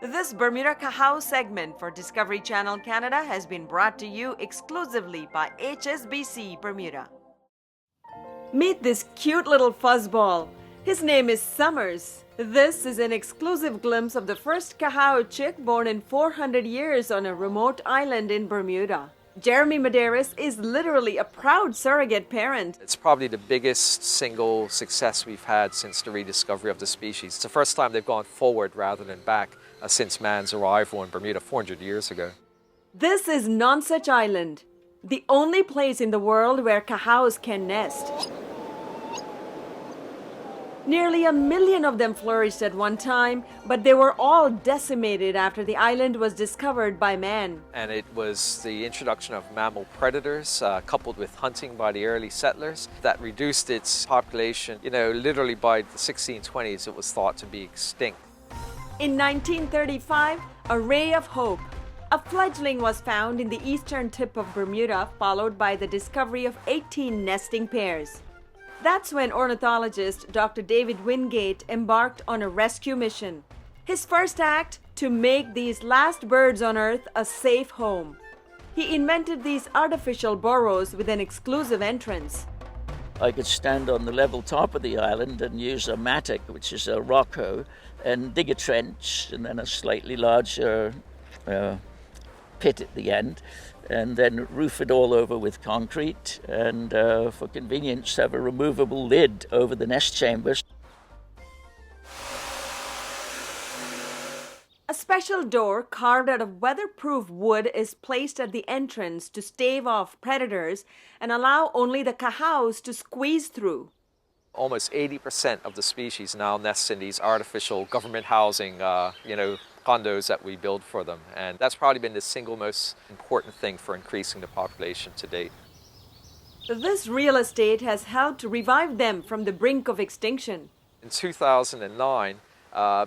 This Bermuda Cahow segment for Discovery Channel Canada has been brought to you exclusively by HSBC Bermuda. Meet this cute little fuzzball. His name is Summers. This is an exclusive glimpse of the first Cahow Chick born in 400 years on a remote island in Bermuda. Jeremy Medeiros is literally a proud surrogate parent. It's probably the biggest single success we've had since the rediscovery of the species. It's the first time they've gone forward rather than back since man's arrival in Bermuda 400 years ago. This is Nonsuch Island, the only place in the world where cahows can nest. Nearly 1 million of them flourished at one time, but they were all decimated after the island was discovered by man. And it was the introduction of mammal predators coupled with hunting by the early settlers that reduced its population. Literally by the 1620s it was thought to be extinct. In 1935, a ray of hope. A fledgling was found in the eastern tip of Bermuda, followed by the discovery of 18 nesting pairs. That's when ornithologist Dr. David Wingate embarked on a rescue mission. His first act, to make these last birds on Earth a safe home. He invented these artificial burrows with an exclusive entrance. I could stand on the level top of the island and use a mattock, which is a rock hoe, and dig a trench and then a slightly larger pit at the end, and then roof it all over with concrete and for convenience have a removable lid over the nest chambers. A special door carved out of weatherproof wood is placed at the entrance to stave off predators and allow only the cahows to squeeze through. Almost 80% of the species now nests in these artificial government housing, condos that we build for them. And that's probably been the single most important thing for increasing the population to date. This real estate has helped revive them from the brink of extinction. In 2009,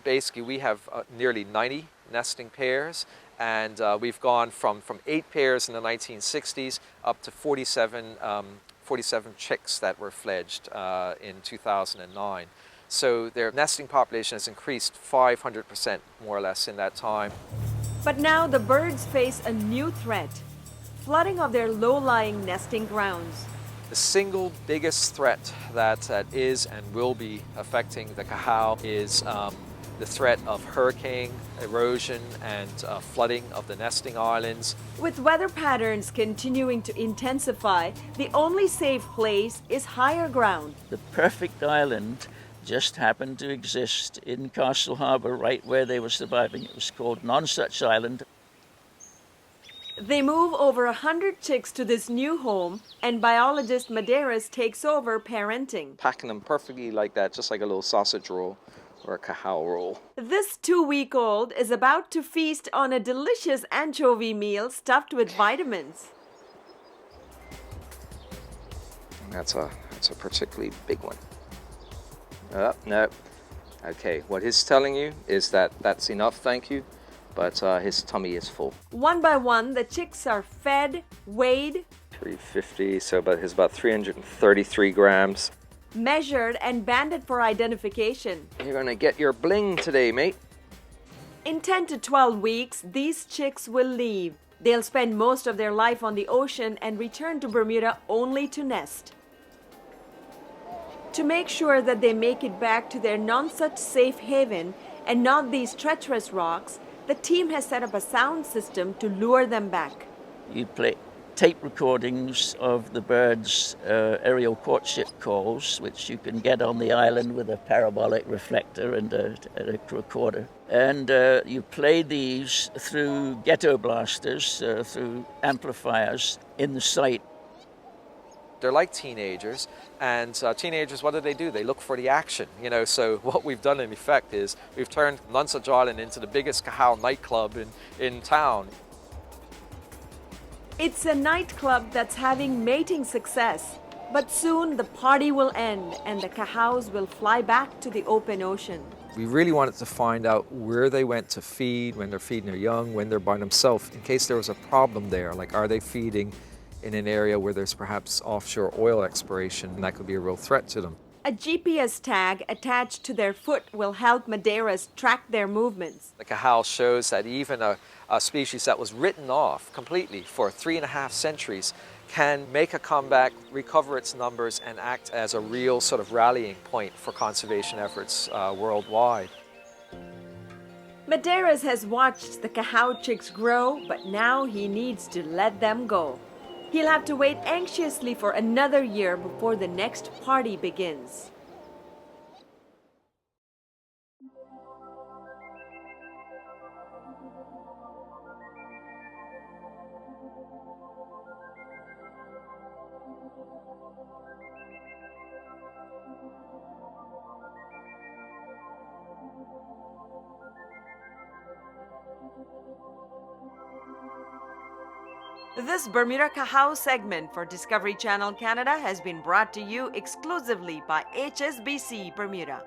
basically we have nearly 90 nesting pairs, and we've gone from 8 pairs in the 1960s up to 47 chicks that were fledged in 2009. So their nesting population has increased 500% more or less in that time. But now the birds face a new threat, flooding of their low-lying nesting grounds. The single biggest threat that is and will be affecting the Cahow is the threat of hurricane, erosion, and flooding of the nesting islands. With weather patterns continuing to intensify, the only safe place is higher ground. The perfect island just happened to exist in Castle Harbour, right where they were surviving. It was called Nonsuch Island. They move over 100 chicks to this new home, and biologist Medeiros takes over parenting. Packing them perfectly like that, just like a little sausage roll or a Cahow roll. This 2-week-old is about to feast on a delicious anchovy meal stuffed with vitamins. That's a particularly big one. No. Okay, what he's telling you is that that's enough, thank you, but his tummy is full. One by one, the chicks are fed, weighed, 350, so he's about 333 grams. measured, and banded for identification. You're gonna get your bling today, mate. In 10 to 12 weeks, these chicks will leave. They'll spend most of their life on the ocean and return to Bermuda only to nest. To make sure that they make it back to their Nonsuch safe haven and not these treacherous rocks, the team has set up a sound system to lure them back. You play tape recordings of the birds' aerial courtship calls, which you can get on the island with a parabolic reflector and a recorder. And you play these through ghetto blasters, through amplifiers in the site. They're like teenagers, and teenagers, what do? They look for the action, So what we've done in effect is we've turned Nonsuch Island into the biggest Cahow nightclub in town. It's a nightclub that's having mating success, but soon the party will end and the cahows will fly back to the open ocean. We really wanted to find out where they went to feed, when they're feeding their young, when they're by themselves, in case there was a problem there, like are they feeding in an area where there's perhaps offshore oil exploration, and that could be a real threat to them. A GPS tag attached to their foot will help Madeiras track their movements. The Cahow shows that even a species that was written off completely for 3.5 centuries can make a comeback, recover its numbers, and act as a real sort of rallying point for conservation efforts worldwide. Madeiras has watched the Cahow chicks grow, but now he needs to let them go. He'll have to wait anxiously for another year before the next party begins. This Bermuda Cahow segment for Discovery Channel Canada has been brought to you exclusively by HSBC Bermuda.